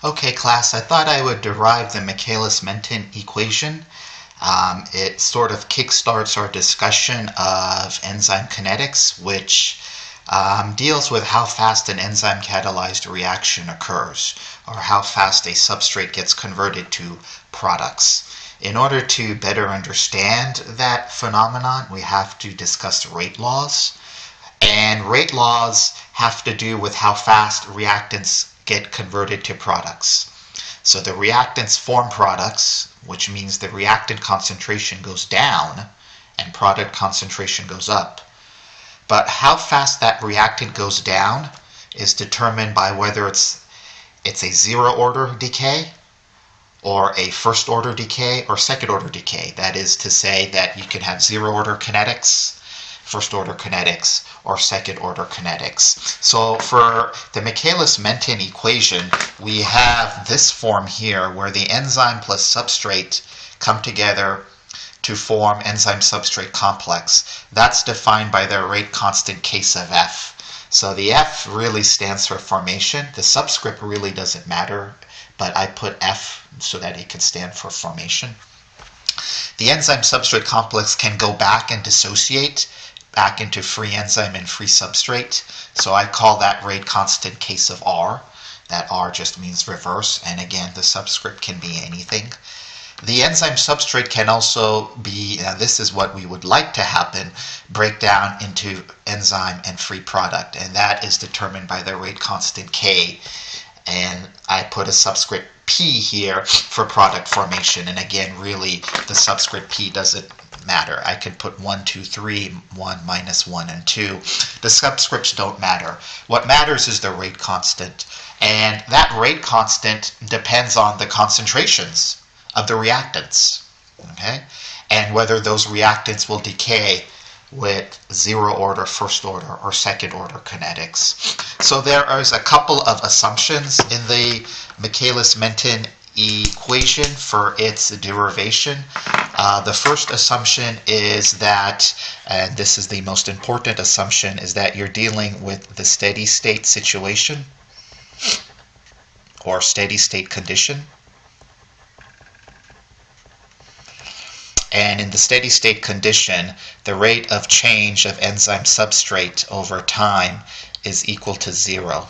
Okay, class, I thought I would derive the Michaelis Menten equation. It sort of kickstarts our discussion of enzyme kinetics, which deals with how fast an enzyme catalyzed reaction occurs, or how fast a substrate gets converted to products. In order to better understand that phenomenon, we have to discuss rate laws. And rate laws have to do with how fast reactants get converted to products. So the reactants form products, which means the reactant concentration goes down and product concentration goes up. But how fast that reactant goes down is determined by whether it's a zero order decay or a first order decay or second order decay. That is to say that you can have zero order kinetics, first order kinetics, or second order kinetics. So for the Michaelis Menten equation, we have this form here where the enzyme plus substrate come together to form enzyme substrate complex. That's defined by the rate constant case of F. So the F really stands for formation. The subscript really doesn't matter, but I put F so that it can stand for formation. The enzyme substrate complex can go back and dissociate back into free enzyme and free substrate. So I call that rate constant case of R. That R just means reverse, and again, the subscript can be anything. The enzyme substrate can also be, this is what we would like to happen, break down into enzyme and free product, and that is determined by the rate constant K. And I put a subscript P here for product formation, and again, really, the subscript P doesn't matter. I could put 1, 2, 3, 1, minus 1, and 2. The subscripts don't matter. What matters is the rate constant. And that rate constant depends on the concentrations of the reactants. Okay? And whether those reactants will decay with zero order, first order, or second order kinetics. So there is a couple of assumptions in the Michaelis Menten equation for its derivation. The first assumption is that, and this is the most important assumption, is that you're dealing with the steady state situation or steady state condition. And in the steady state condition, the rate of change of enzyme substrate over time is equal to 0.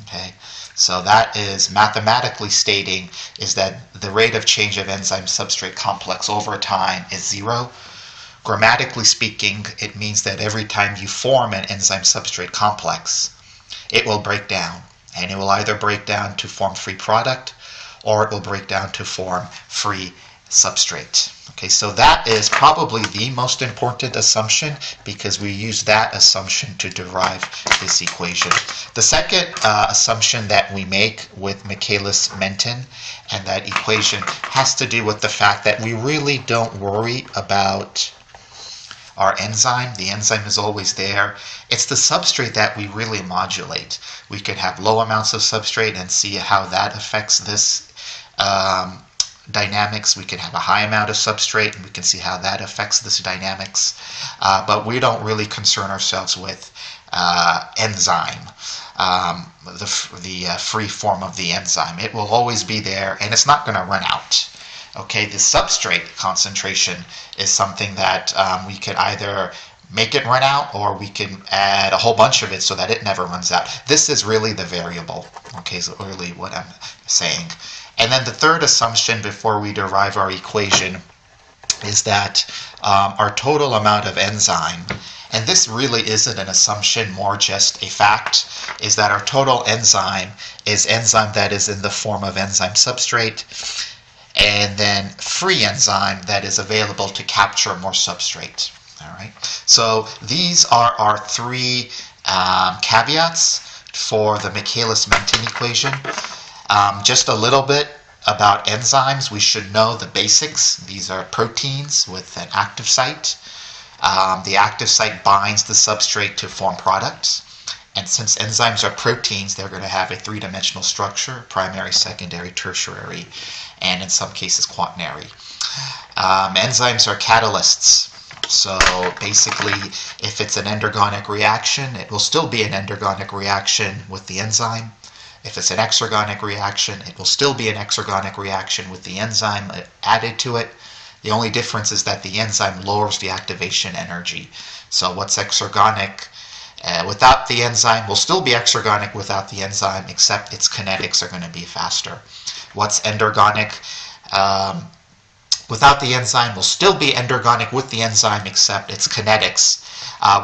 Okay? So that is mathematically stating is that the rate of change of enzyme substrate complex over time is 0. Grammatically speaking, it means that every time you form an enzyme substrate complex, it will break down. And it will either break down to form free product, or it will break down to form free substrate. Okay, so that is probably the most important assumption because we use that assumption to derive this equation. The second assumption that we make with Michaelis Menten and that equation has to do with the fact that we really don't worry about our enzyme. The enzyme is always there. It's the substrate that we really modulate. We can have low amounts of substrate and see how that affects this dynamics. We can have a high amount of substrate and we can see how that affects this dynamics. But we don't really concern ourselves with enzyme, the free form of the enzyme. It will always be there and it's not going to run out. Okay, the substrate concentration is something that we could either make it run out or we can add a whole bunch of it so that it never runs out. This is really the variable. Okay, so really what I'm saying. And then the third assumption before we derive our equation is that our total amount of enzyme, and this really isn't an assumption, more just a fact, is that our total enzyme is enzyme that is in the form of enzyme substrate, and then free enzyme that is available to capture more substrate. All right. So these are our three caveats for the Michaelis Menten equation. Just a little bit about enzymes. We should know the basics. These are proteins with an active site. The active site binds the substrate to form products. And since enzymes are proteins, they're going to have a three-dimensional structure: primary, secondary, tertiary, and in some cases quaternary. Enzymes are catalysts. So basically, if it's an endergonic reaction, it will still be an endergonic reaction with the enzyme. If it's an exergonic reaction, it will still be an exergonic reaction with the enzyme added to it. The only difference is that the enzyme lowers the activation energy. So what's exergonic without the enzyme will still be exergonic without the enzyme, except its kinetics are going to be faster. What's endergonic without the enzyme will still be endergonic with the enzyme, except its kinetics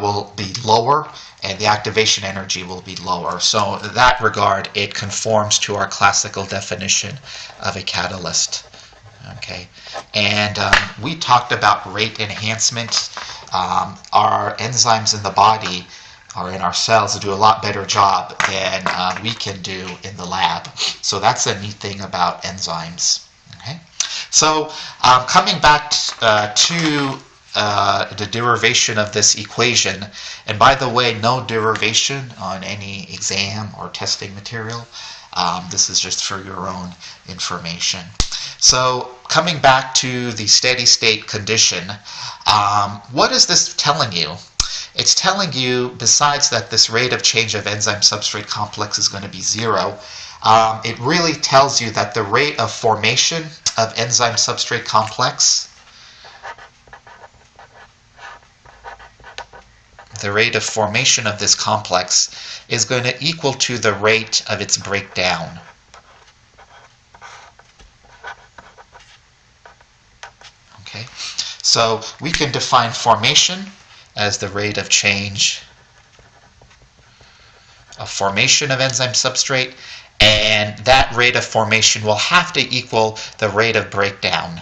will be lower and the activation energy will be lower. So in that regard, it conforms to our classical definition of a catalyst. Okay, and we talked about rate enhancement. Our enzymes in the body or in our cells do a lot better job than we can do in the lab. So that's a neat thing about enzymes. Okay, so coming back to the derivation of this equation, and by the way, no derivation on any exam or testing material. This is just for your own information. So coming back to the steady state condition, what is this telling you? It's telling you, besides that this rate of change of enzyme substrate complex is going to be 0, it really tells you that the rate of formation of enzyme substrate complex, the rate of formation of this complex is going to equal to the rate of its breakdown. Okay, so we can define formation as the rate of change of formation of enzyme substrate, and that rate of formation will have to equal the rate of breakdown.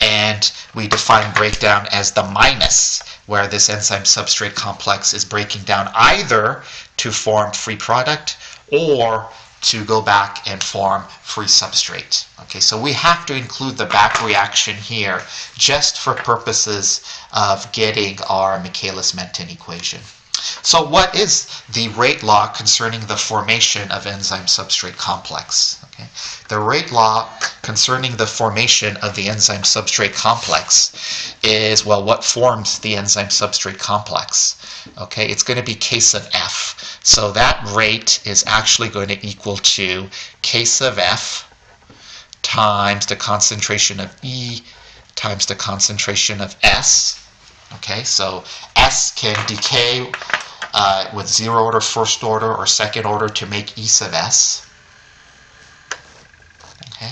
And we define breakdown as the minus, where this enzyme substrate complex is breaking down either to form free product or to go back and form free substrate. Okay, so we have to include the back reaction here just for purposes of getting our Michaelis Menten equation. So what is the rate law concerning the formation of enzyme substrate complex? Okay, the rate law concerning the formation of the enzyme substrate complex is, well, what forms the enzyme substrate complex? Okay, it's going to be K sub F. So that rate is actually going to equal to K sub F times the concentration of E times the concentration of S. Okay, so S can decay with 0 order, first order, or second order to make E sub S. Okay,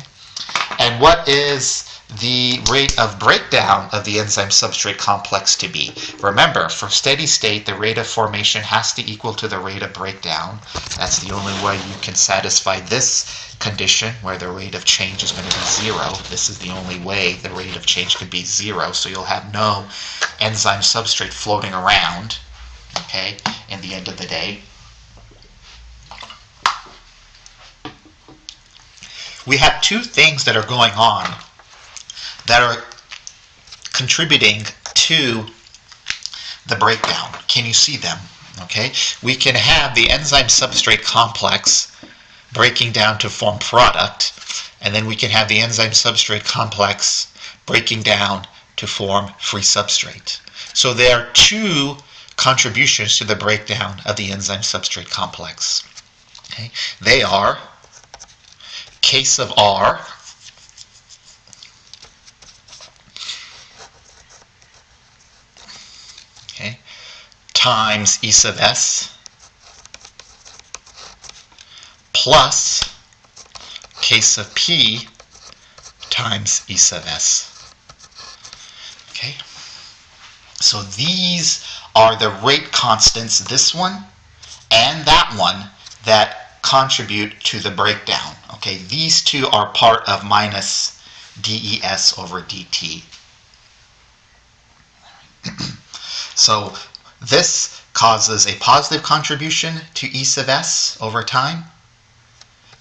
and what is the rate of breakdown of the enzyme substrate complex to be? Remember, for steady state, the rate of formation has to equal to the rate of breakdown. That's the only way you can satisfy this condition where the rate of change is going to be 0. This is the only way the rate of change could be 0, so you'll have no enzyme substrate floating around, okay, in the end of the day. We have two things that are going on that are contributing to the breakdown. Can you see them? Okay, we can have the enzyme substrate complex breaking down to form product, and then we can have the enzyme substrate complex breaking down to form free substrate. So there are two contributions to the breakdown of the enzyme substrate complex. Okay, they are K sub R times E sub S plus K sub P times E sub S. Okay, so these are the rate constants, this one and that one, that contribute to the breakdown. Okay, these two are part of minus dEs over dt. So this causes a positive contribution to E sub S over time.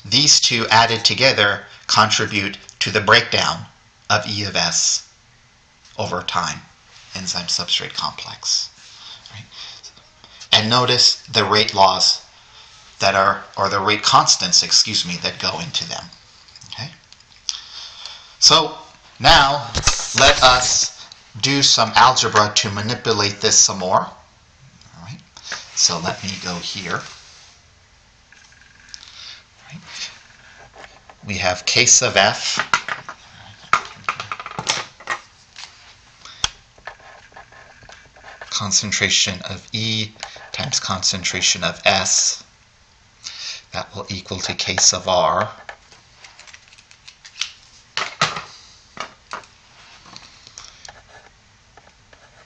These two added together contribute to the breakdown of E of S over time, enzyme substrate complex. Right? And notice the rate laws that are, or the rate constants, excuse me, that go into them. Okay? So now let us do some algebra to manipulate this some more. So let me go here. Right. We have K sub F concentration of E times concentration of S. That will equal to K sub R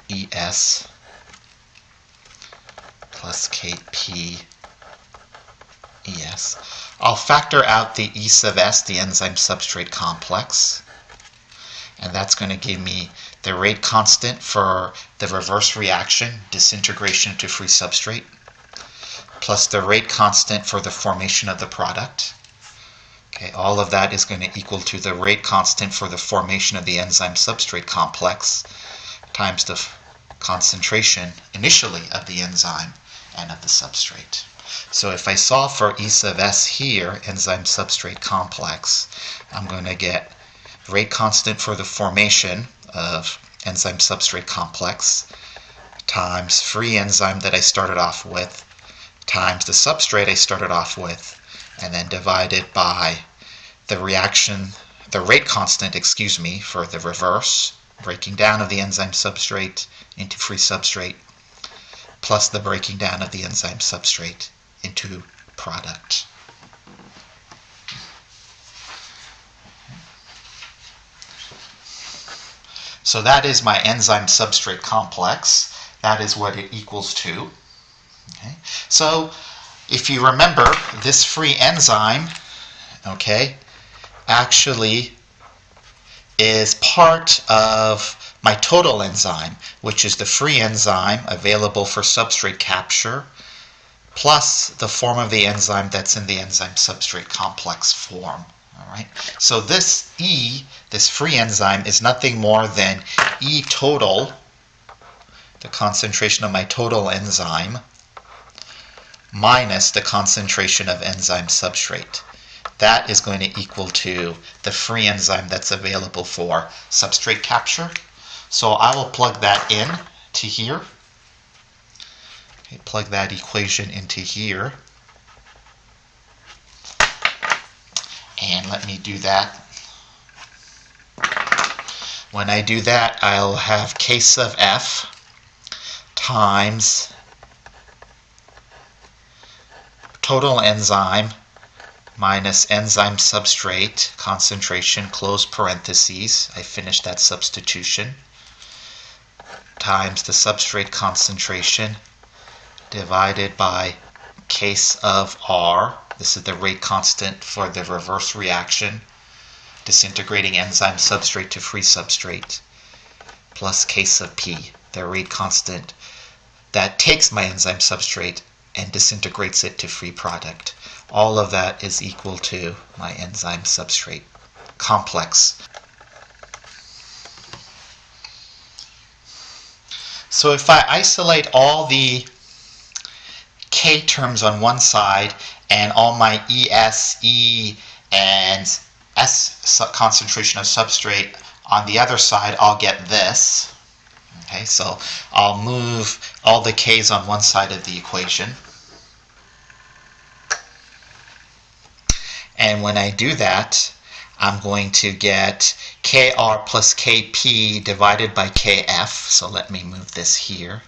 ES plus Kp ES. I'll factor out the E sub S, the enzyme substrate complex, and that's going to give me the rate constant for the reverse reaction, disintegration to free substrate, plus the rate constant for the formation of the product. Okay, all of that is going to equal to the rate constant for the formation of the enzyme substrate complex times the concentration initially of the enzyme and of the substrate. So if I solve for E sub S here, enzyme substrate complex, I'm going to get rate constant for the formation of enzyme substrate complex times free enzyme that I started off with times the substrate I started off with, and then divided by the reaction, the rate constant, for the reverse, breaking down of the enzyme substrate into free substrate, plus the breaking down of the enzyme substrate into product. So that is my enzyme substrate complex. That is what it equals to. Okay. So if you remember, this free enzyme, actually is part of my total enzyme, which is the free enzyme available for substrate capture, plus the form of the enzyme that's in the enzyme substrate complex form. All right. So this E, this free enzyme, is nothing more than E total, the concentration of my total enzyme, minus the concentration of enzyme substrate. That is going to equal to the free enzyme that's available for substrate capture. So I will plug that in to here. Okay, plug that equation into here. And let me do that. When I do that, I'll have K sub F times total enzyme minus enzyme substrate concentration, close parentheses, I finished that substitution, times the substrate concentration divided by case of R. This is the rate constant for the reverse reaction, disintegrating enzyme substrate to free substrate, plus case of P, the rate constant that takes my enzyme substrate and disintegrates it to free product. All of that is equal to my enzyme substrate complex. So if I isolate all the K terms on one side and all my ES, E, and S concentration of substrate on the other side, I'll get this. Okay, so I'll move all the K's on one side of the equation. And when I do that, I'm going to get KR plus KP divided by KF. So let me move this here.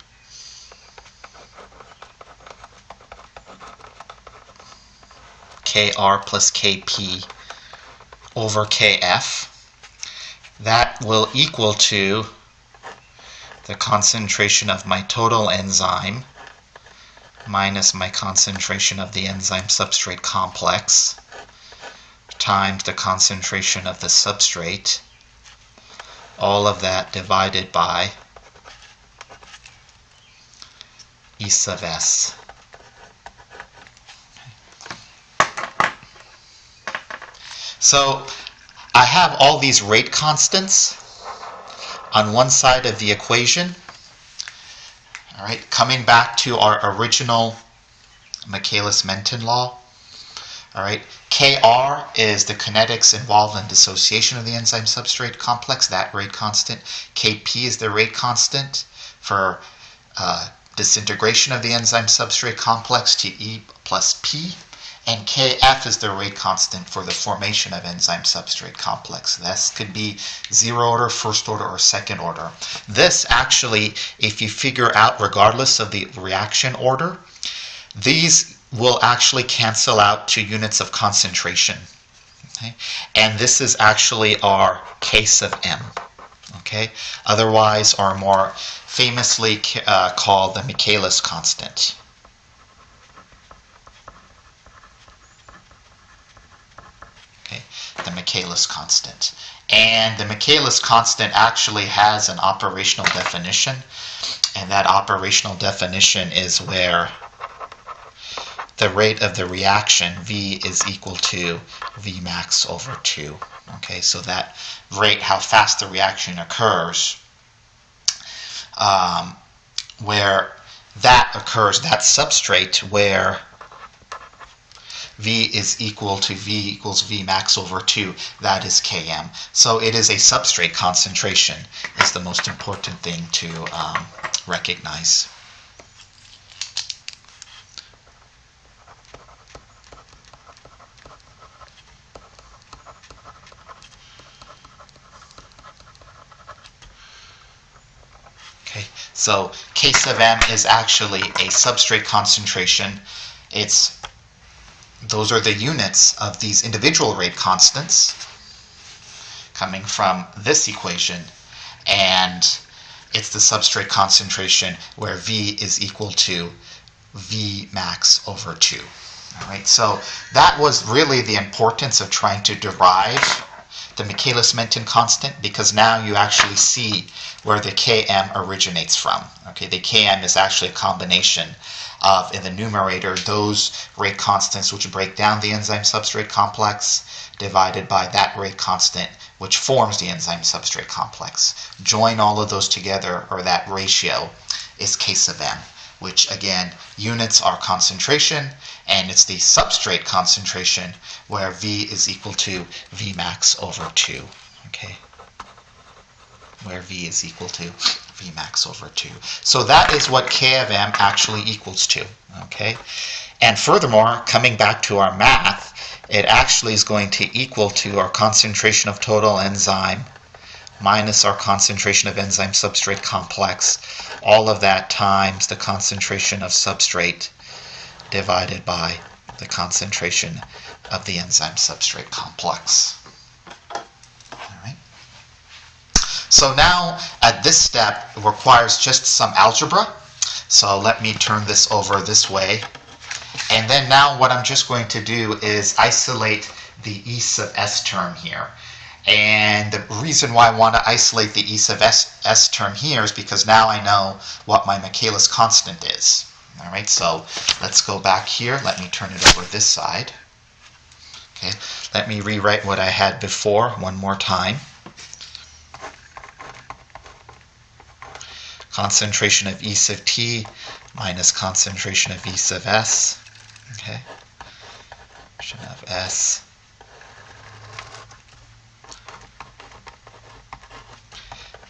KR plus KP over KF. That will equal to the concentration of my total enzyme minus my concentration of the enzyme substrate complex times the concentration of the substrate, all of that divided by E sub S. So I have all these rate constants on one side of the equation. All right, coming back to our original Michaelis Menten Law. All right, Kr is the kinetics involved in dissociation of the enzyme substrate complex, that rate constant. Kp is the rate constant for disintegration of the enzyme substrate complex to E plus P, and Kf is the rate constant for the formation of enzyme substrate complex. This could be zero order, first order, or second order. This actually, if you figure out regardless of the reaction order, these will actually cancel out to units of concentration. Okay? And this is actually our case of M. Okay? Otherwise, or more famously called the Michaelis constant. Okay? The Michaelis constant. And the Michaelis constant actually has an operational definition, and that operational definition is where the rate of the reaction, V, is equal to V max over 2. Okay, so that rate, how fast the reaction occurs, where that occurs, that substrate where V is equal to V equals V max over 2, that is Km. So it is a substrate concentration is the most important thing to recognize. Okay, so case of M is actually a substrate concentration. Those are the units of these individual rate constants coming from this equation, and it's the substrate concentration where V is equal to V max over 2. All right, so that was really the importance of trying to derive the Michaelis Menten constant, because now you actually see where the Km originates from. Okay, the Km is actually a combination of, in the numerator, those rate constants which break down the enzyme substrate complex divided by that rate constant which forms the enzyme substrate complex. Join all of those together, or that ratio, is case of M, which again, units are concentration, and it's the substrate concentration where V is equal to V max over 2. Okay, where V is equal to V max over 2. So that is what K of M actually equals to. Okay, and furthermore, coming back to our math, it actually is going to equal to our concentration of total enzyme minus our concentration of enzyme substrate complex, all of that times the concentration of substrate divided by the concentration of the enzyme substrate complex. All right. So now at this step it requires just some algebra. So let me turn this over this way. And then now what I'm just going to do is isolate the E sub S term here. And the reason why I want to isolate the E sub S term here is because now I know what my Michaelis constant is. All right, so let's go back here. Let me turn it over this side. Okay, let me rewrite what I had before one more time. Concentration of E sub T minus concentration of E sub S. Okay, concentration of S.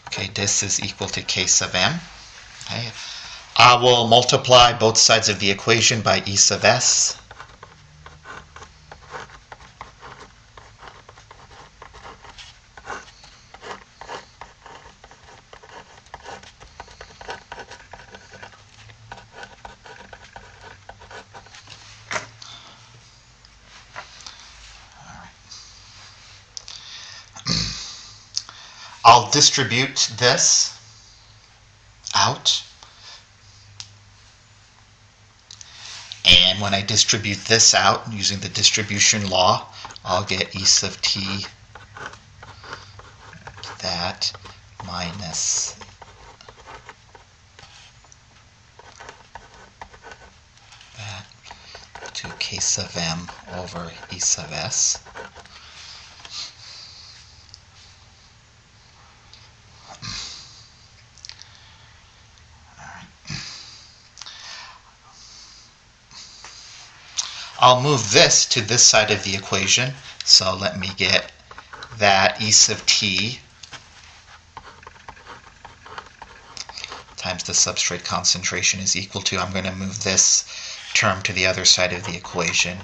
Okay, this is equal to K sub M. Okay. I will multiply both sides of the equation by E sub S. I'll distribute this out. And when I distribute this out using the distribution law, I'll get E sub T, that, minus that, to K sub M over E sub S. I'll move this to this side of the equation. So let me get that E sub T times the substrate concentration is equal to, I'm going to move this term to the other side of the equation.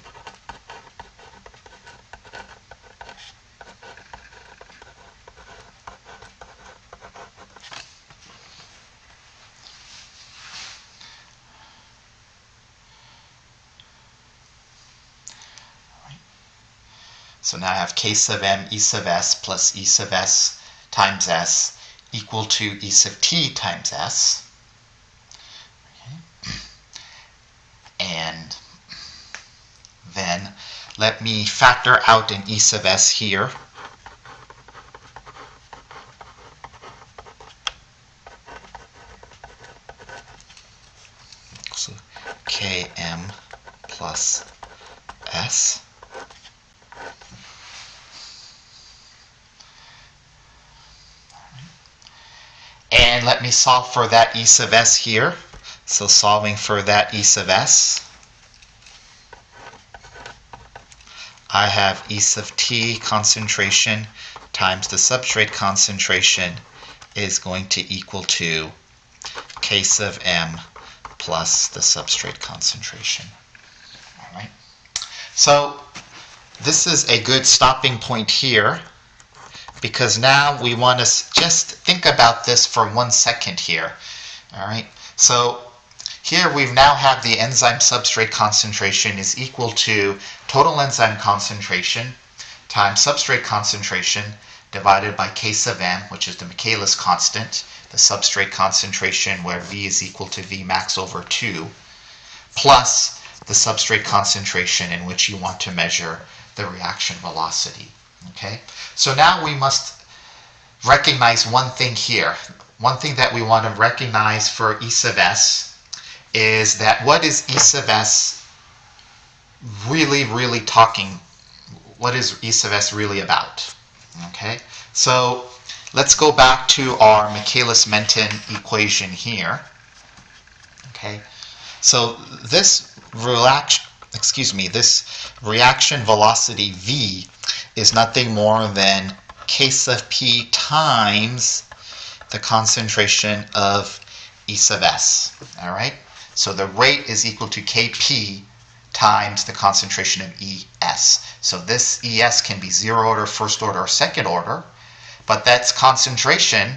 So now I have K sub m E sub s plus E sub s times s equal to E sub t times s. Okay. And then let me factor out an E sub s here. So Km plus s. And let me solve for that E sub s here. So solving for that E sub s, I have E sub t concentration times the substrate concentration is going to equal to K sub m plus the substrate concentration. All right. So this is a good stopping point here, because now we want to just think about this for 1 second here. All right. So here we now have the enzyme substrate concentration is equal to total enzyme concentration times substrate concentration divided by K sub m, which is the Michaelis constant, the substrate concentration where V is equal to V max over 2, plus the substrate concentration in which you want to measure the reaction velocity. Okay? So now we must recognize one thing here. One thing that we want to recognize for E sub s is that what is E sub s really talking, what is E sub s really about? Okay, so let's go back to our Michaelis Menten equation here. Okay, so this reaction velocity V is nothing more than K sub p times the concentration of E sub s. All right. So the rate is equal to Kp times the concentration of Es. So this Es can be zero order, first order, or second order, but that's concentration,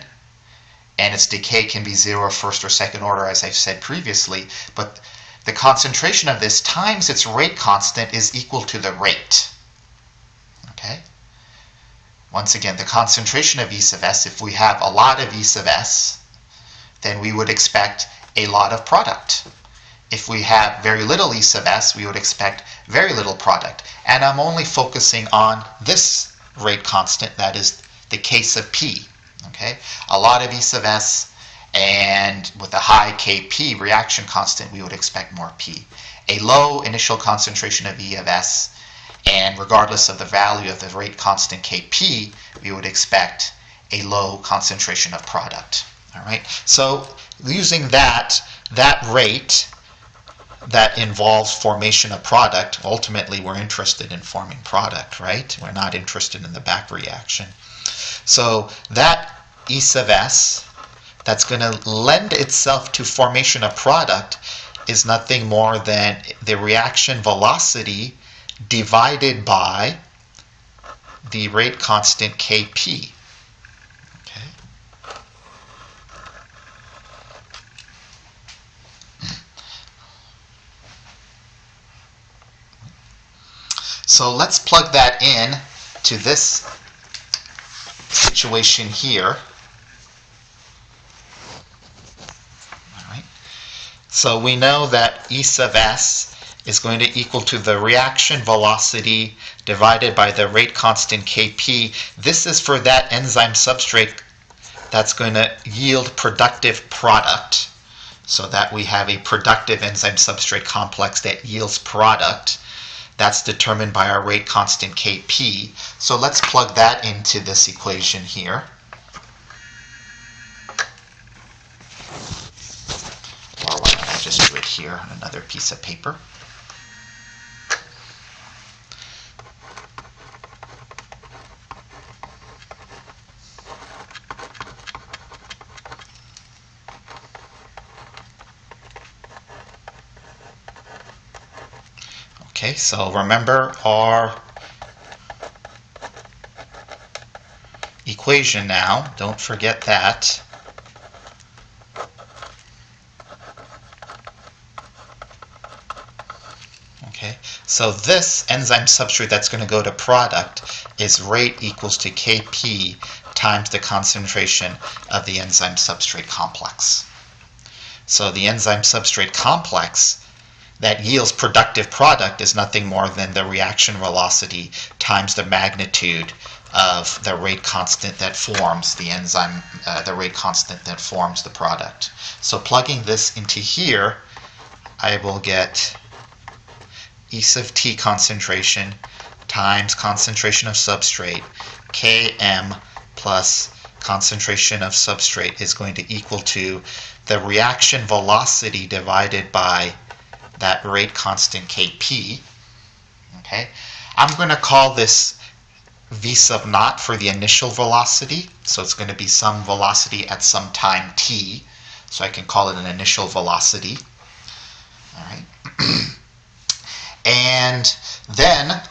and its decay can be zero, first, or second order, as I've said previously. But the concentration of this times its rate constant is equal to the rate. Okay? Once again, the concentration of E sub s, if we have a lot of E sub s, then we would expect a lot of product. If we have very little E sub s, we would expect very little product. And I'm only focusing on this rate constant, that is the K sub p. Okay? A lot of E sub s, and with a high Kp reaction constant, we would expect more P. A low initial concentration of E of s, and regardless of the value of the rate constant Kp, we would expect a low concentration of product. All right? So using that rate that involves formation of product, ultimately we're interested in forming product, right? We're not interested in the back reaction. So that E sub s that's going to lend itself to formation of product is nothing more than the reaction velocity divided by the rate constant Kp. Okay. So let's plug that in to this situation here. All right. So we know that E sub s is going to equal to the reaction velocity divided by the rate constant Kp. This is for that enzyme substrate that's going to yield productive product, so that we have a productive enzyme substrate complex that yields product. That's determined by our rate constant Kp. So let's plug that into this equation here. Or why don't I just do it here on another piece of paper. Okay, so remember our equation now. Don't forget that. Okay, so this enzyme substrate that's going to go to product is rate equals to Kp times the concentration of the enzyme substrate complex. So the enzyme substrate complex that yields productive product is nothing more than the reaction velocity times the magnitude of the rate constant that forms the enzyme, the rate constant that forms the product. So plugging this into here, I will get E sub t concentration times concentration of substrate, Km plus concentration of substrate is going to equal to the reaction velocity divided by that rate constant Kp. Okay, I'm going to call this v sub naught for the initial velocity, so it's going to be some velocity at some time t, so I can call it an initial velocity. All right. And then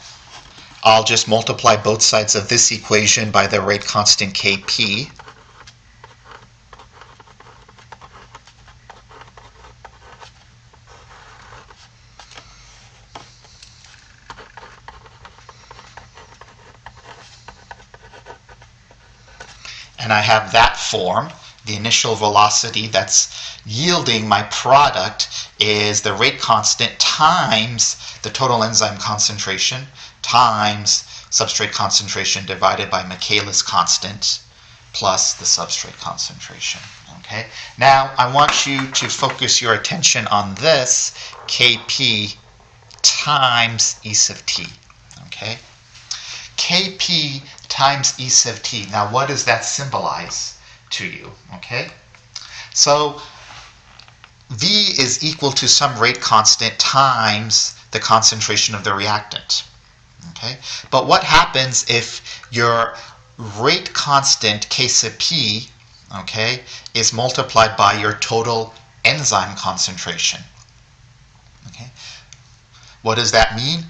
I'll just multiply both sides of this equation by the rate constant Kp. And I have that form. The initial velocity that's yielding my product is the rate constant times the total enzyme concentration times substrate concentration divided by Michaelis constant plus the substrate concentration. Okay. Now I want you to focus your attention on this Kp times E sub t. Okay. Kp times E sub t. Now what does that symbolize to you? Okay, so V is equal to some rate constant times the concentration of the reactant. Okay, but what happens if your rate constant K sub p, okay, is multiplied by your total enzyme concentration? Okay, what does that mean?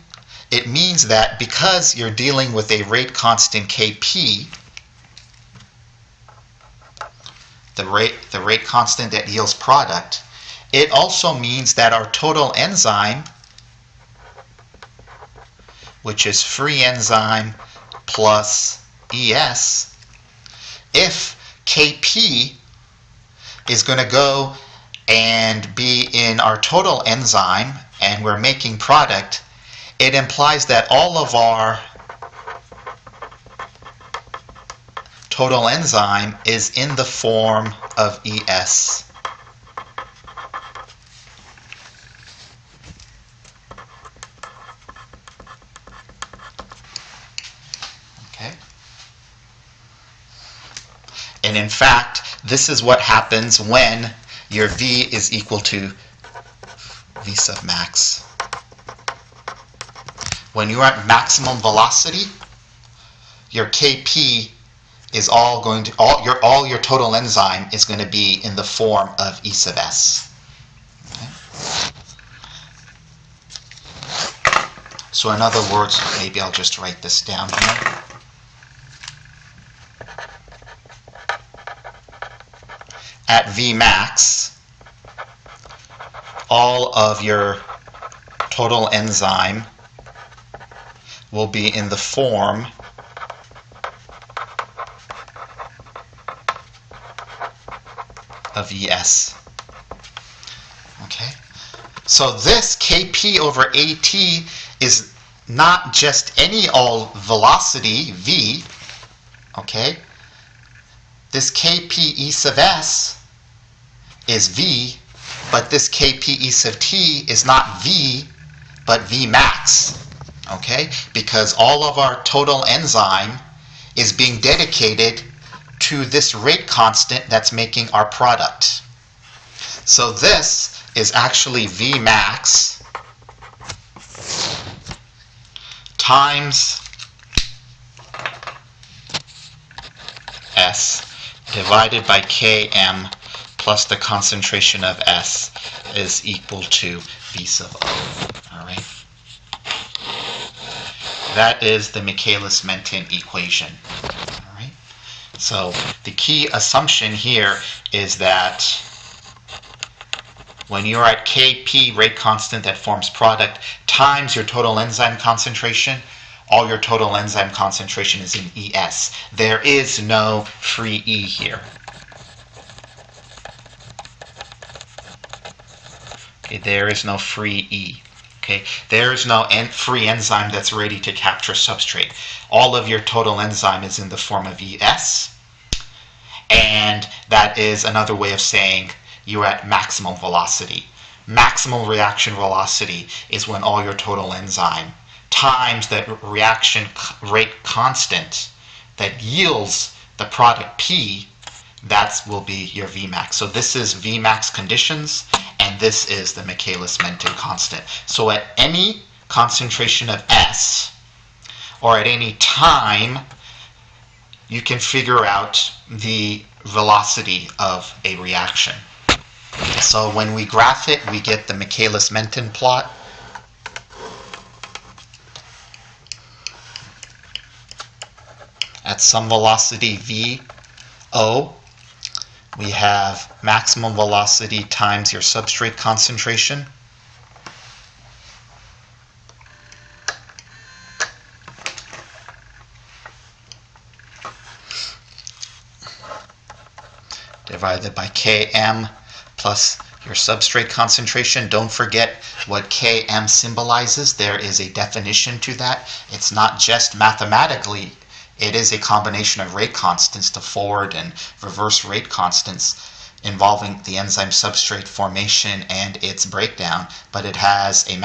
It means that because you're dealing with a rate constant Kp, the rate constant that yields product, it also means that our total enzyme, which is free enzyme plus ES, if Kp is going to go and be in our total enzyme and we're making product, it implies that all of our total enzyme is in the form of ES. Okay. And in fact, this is what happens when your V is equal to V sub max. When you're at maximum velocity, your Kp is all your total enzyme is going to be in the form of E sub s. Okay. So in other words, maybe I'll just write this down here. At Vmax, all of your total enzyme will be in the form of ES. Okay, so this Kp over At is not just any old velocity V. Okay, this Kp E sub s is V, but this Kp E sub t is not V, but V max. Okay, because all of our total enzyme is being dedicated to this rate constant that's making our product. So this is actually V max times S divided by Km plus the concentration of S is equal to V sub O. All right. that is the Michaelis Menten equation. All right. So the key assumption here is that when you're at Kp rate constant that forms product times your total enzyme concentration, all your total enzyme concentration is in ES. There is no free E here. Okay, there is no free E. Okay, there is no free enzyme that's ready to capture substrate. All of your total enzyme is in the form of ES, and that is another way of saying you're at maximum velocity. Maximum reaction velocity is when all your total enzyme times that reaction rate constant that yields the product P, that will be your Vmax. So this is Vmax conditions, and this is the Michaelis Menten constant. So at any concentration of S, or at any time, you can figure out the velocity of a reaction. So when we graph it, we get the Michaelis Menten plot. At some velocity VO, we have maximum velocity times your substrate concentration. Divided by Km plus your substrate concentration. Don't forget what Km symbolizes. There is a definition to that. It's not just mathematically. It is a combination of rate constants, the forward and reverse rate constants involving the enzyme substrate formation and its breakdown, but it has an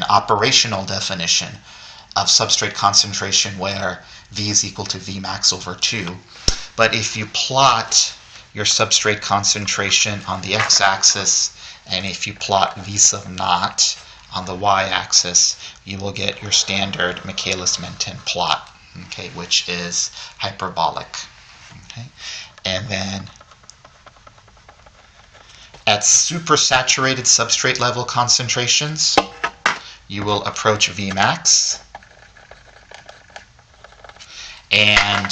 operational definition of substrate concentration where V is equal to Vmax over 2. But if you plot your substrate concentration on the x-axis, and if you plot V sub naught on the y-axis, you will get your standard Michaelis Menten plot. Okay, which is hyperbolic. Okay, and then at supersaturated substrate level concentrations, you will approach Vmax, and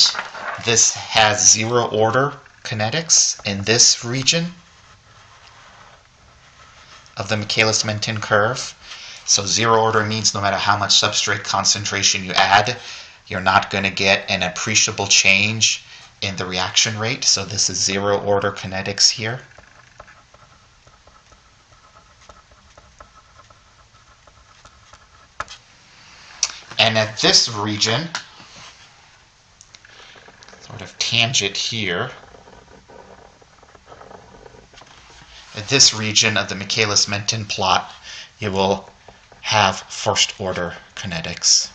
this has zero order kinetics in this region of the Michaelis Menten curve. So zero order means no matter how much substrate concentration you add, you're not going to get an appreciable change in the reaction rate. So this is zero order kinetics here. And at this region, sort of tangent here, at this region of the Michaelis Menten plot, you will have first order kinetics.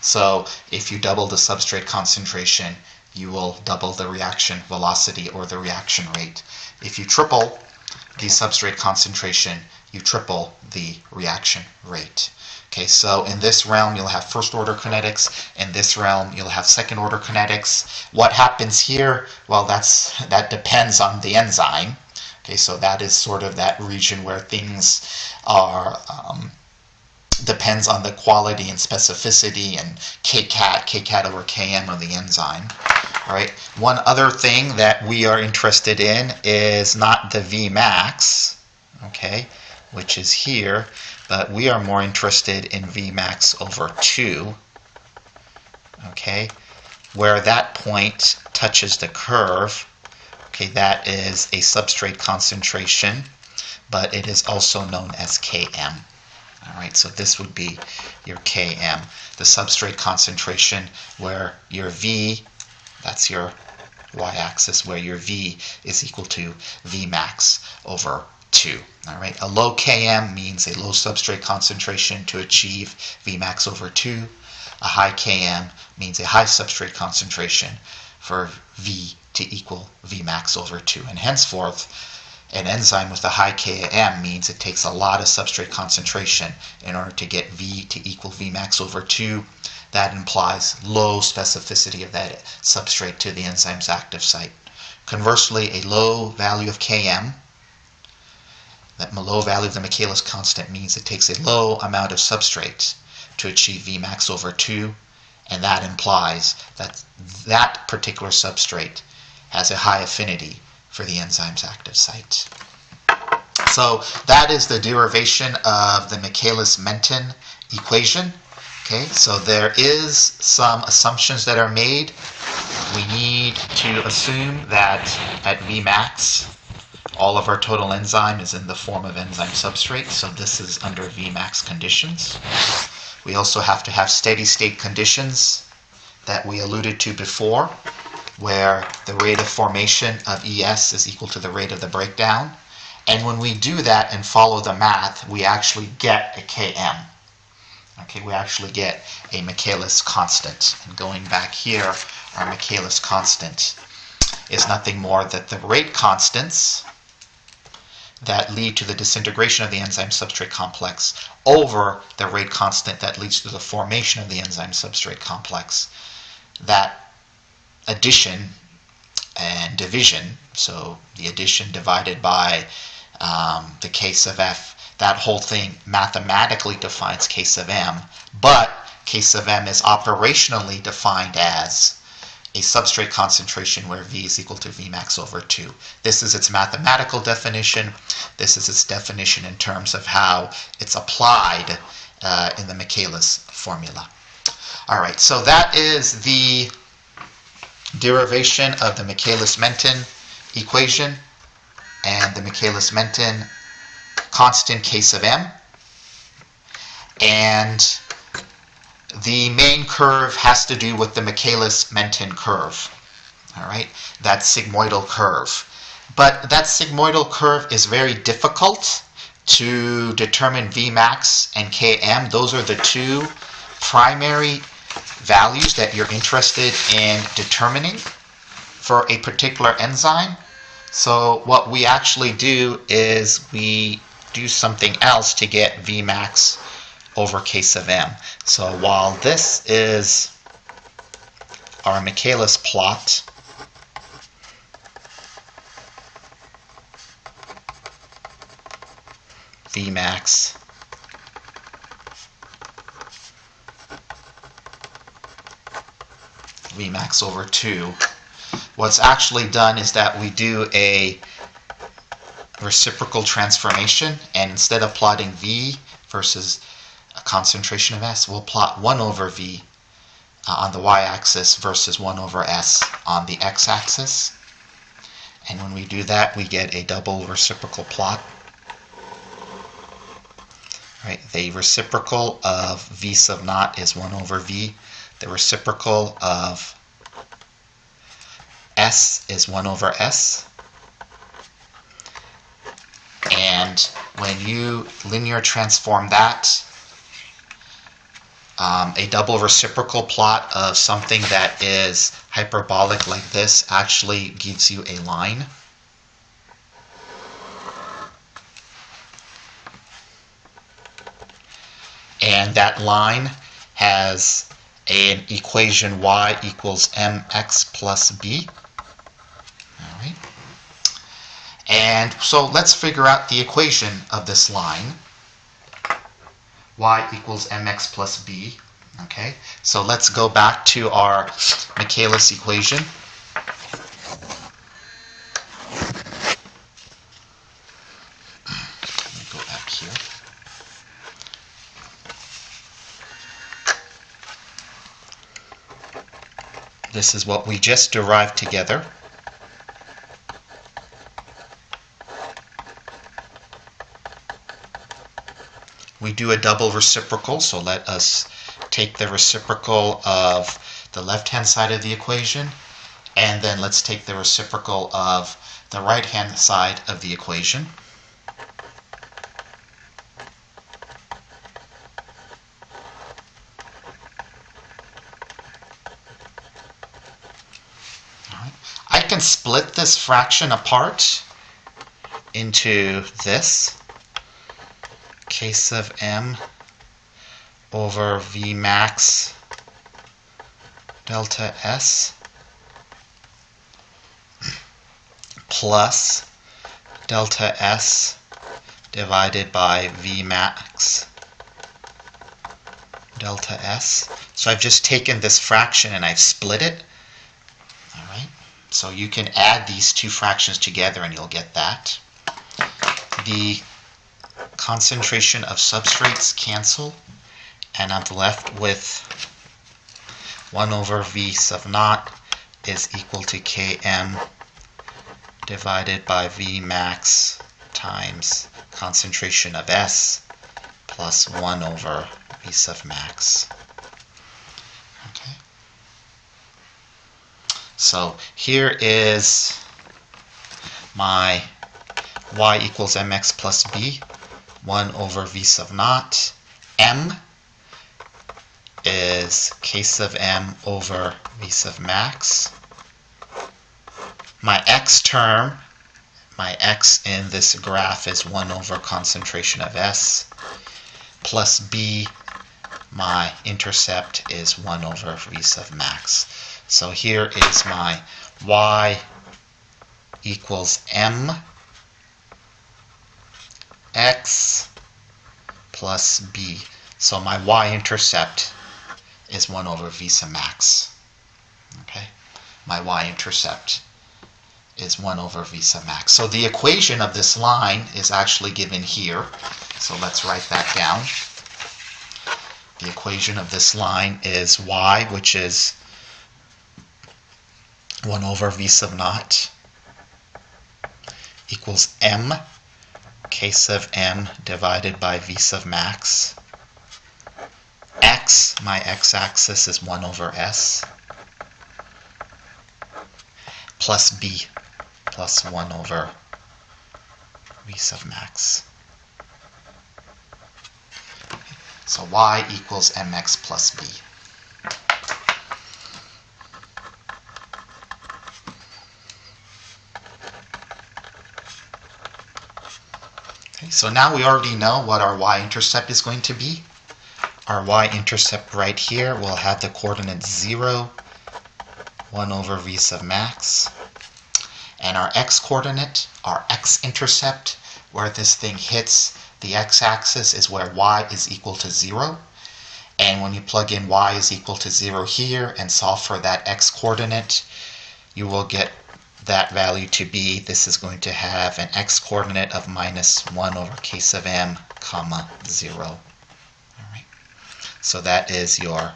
So if you double the substrate concentration, you will double the reaction velocity or the reaction rate. If you triple the substrate concentration, you triple the reaction rate. Okay, so in this realm, you'll have first order kinetics. In this realm, you'll have second order kinetics. What happens here? Well, that depends on the enzyme. Okay, so that is sort of that region where things are depends on the quality and specificity and kcat over km of the enzyme. All right. One other thing that we are interested in is not the Vmax, okay, which is here, but we are more interested in Vmax over 2, okay, where that point touches the curve. Okay, that is a substrate concentration, but it is also known as Km. All right, so this would be your Km, the substrate concentration, where your V, that's your y-axis, where your V is equal to Vmax over 2. All right, a low Km means a low substrate concentration to achieve Vmax over 2. A high Km means a high substrate concentration for V to equal Vmax over 2. And henceforth, an enzyme with a high Km means it takes a lot of substrate concentration in order to get V to equal Vmax over 2. That implies low specificity of that substrate to the enzyme's active site. Conversely, a low value of Km, that low value of the Michaelis constant means it takes a low amount of substrate to achieve Vmax over 2, and that implies that that particular substrate has a high affinity for the enzyme's active site. So that is the derivation of the Michaelis Menten equation. Okay, so there is some assumptions that are made. We need to assume that at Vmax, all of our total enzyme is in the form of enzyme substrate, so this is under Vmax conditions. We also have to have steady state conditions that we alluded to before, where the rate of formation of ES is equal to the rate of the breakdown. And when we do that and follow the math, we actually get a Km. Okay, we actually get a Michaelis constant. And going back here, our Michaelis constant is nothing more than the rate constants that lead to the disintegration of the enzyme substrate complex over the rate constant that leads to the formation of the enzyme substrate complex. That addition and division, so the addition divided by the K sub f, that whole thing mathematically defines K sub m, but K sub m is operationally defined as a substrate concentration where V is equal to Vmax over 2. This is its mathematical definition. This is its definition in terms of how it's applied in the Michaelis formula. All right, so that is the derivation of the Michaelis Menten equation and the Michaelis Menten constant K sub m. And the main curve has to do with the Michaelis Menten curve. All right, that sigmoidal curve. But that sigmoidal curve is very difficult to determine Vmax and Km. Those are the two primary values that you're interested in determining for a particular enzyme. So what we actually do is we do something else to get Vmax over K sub m. So while this is our Michaelis plot, Vmax over 2, what's actually done is that we do a reciprocal transformation, and instead of plotting V versus a concentration of S, we'll plot 1 over V on the y-axis versus 1 over S on the x-axis. And when we do that, we get a double reciprocal plot. Right? The reciprocal of V sub naught is 1 over V. The reciprocal of S is 1 over S. And when you linear transform that, a double reciprocal plot of something that is hyperbolic like this actually gives you a line. And that line has an equation y equals mx plus b. All right. And so let's figure out the equation of this line. Y equals mx plus b. Okay, so let's go back to our Michaelis equation. Let me go back here. This is what we just derived together. We do a double reciprocal, so let us take the reciprocal of the left-hand side of the equation, and then let's take the reciprocal of the right-hand side of the equation. All right. I can split this fraction apart into this. K sub m over Vmax delta S. plus delta S divided by V max delta S. So I've just taken this fraction and I've split it. All right. So you can add these two fractions together and you'll get that. The concentration of substrates cancel, and I'm left with 1 over V sub naught is equal to Km divided by V max times concentration of S plus 1 over V sub max. Okay. So here is my y equals mx plus b, 1 over v sub naught. M is k sub m over v sub max. My x term, my x in this graph is 1 over concentration of S, plus b, my intercept is 1 over v sub max. So here is my y equals m x plus b. So my y-intercept is 1 over v sub max. Okay, my y-intercept is 1 over v sub max. So the equation of this line is actually given here. So let's write that down. The equation of this line is y, which is 1 over v sub naught, equals m k sub m divided by v sub max. X, my x-axis is 1 over S, plus b, plus 1 over v sub max. So y equals mx plus b. Okay, so now we already know what our y-intercept is going to be. Our y-intercept right here will have the coordinates 0, 1 over v sub max. And our x-coordinate, our x-intercept, where this thing hits the x-axis, is where y is equal to 0. And when you plug in y is equal to 0 here and solve for that x-coordinate, you will get that value to be, this is going to have an x-coordinate of minus 1 over k sub m, comma 0. All right. So that is your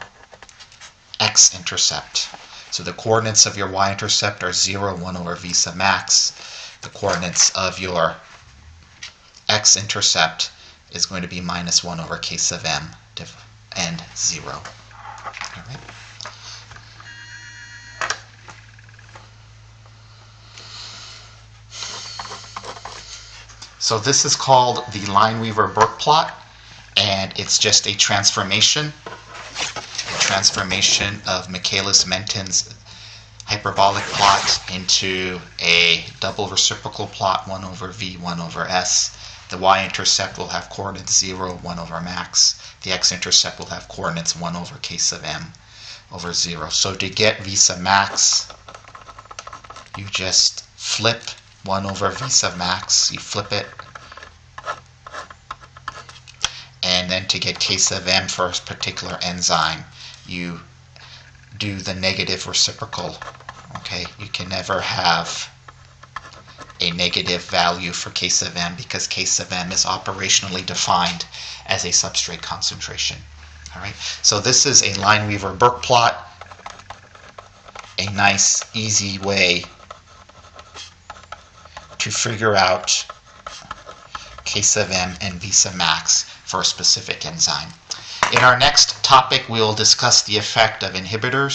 x-intercept. So the coordinates of your y-intercept are 0, 1 over v sub max. The coordinates of your x-intercept is going to be minus 1 over k sub m and 0. All right. So this is called the Lineweaver-Burke plot, and it's just a transformation of Michaelis Menton's hyperbolic plot into a double reciprocal plot, 1 over v, 1 over s. The y-intercept will have coordinates 0, 1 over max. The x-intercept will have coordinates 1 over k sub m over 0. So to get v sub max, you just flip 1 over v sub max, you flip it. And then to get k sub m for a particular enzyme, you do the negative reciprocal. Okay, you can never have a negative value for k sub m because k sub m is operationally defined as a substrate concentration. All right, so this is a Lineweaver-Burke plot, a nice, easy way to figure out k sub m and v sub max for a specific enzyme. In our next topic, we will discuss the effect of inhibitors.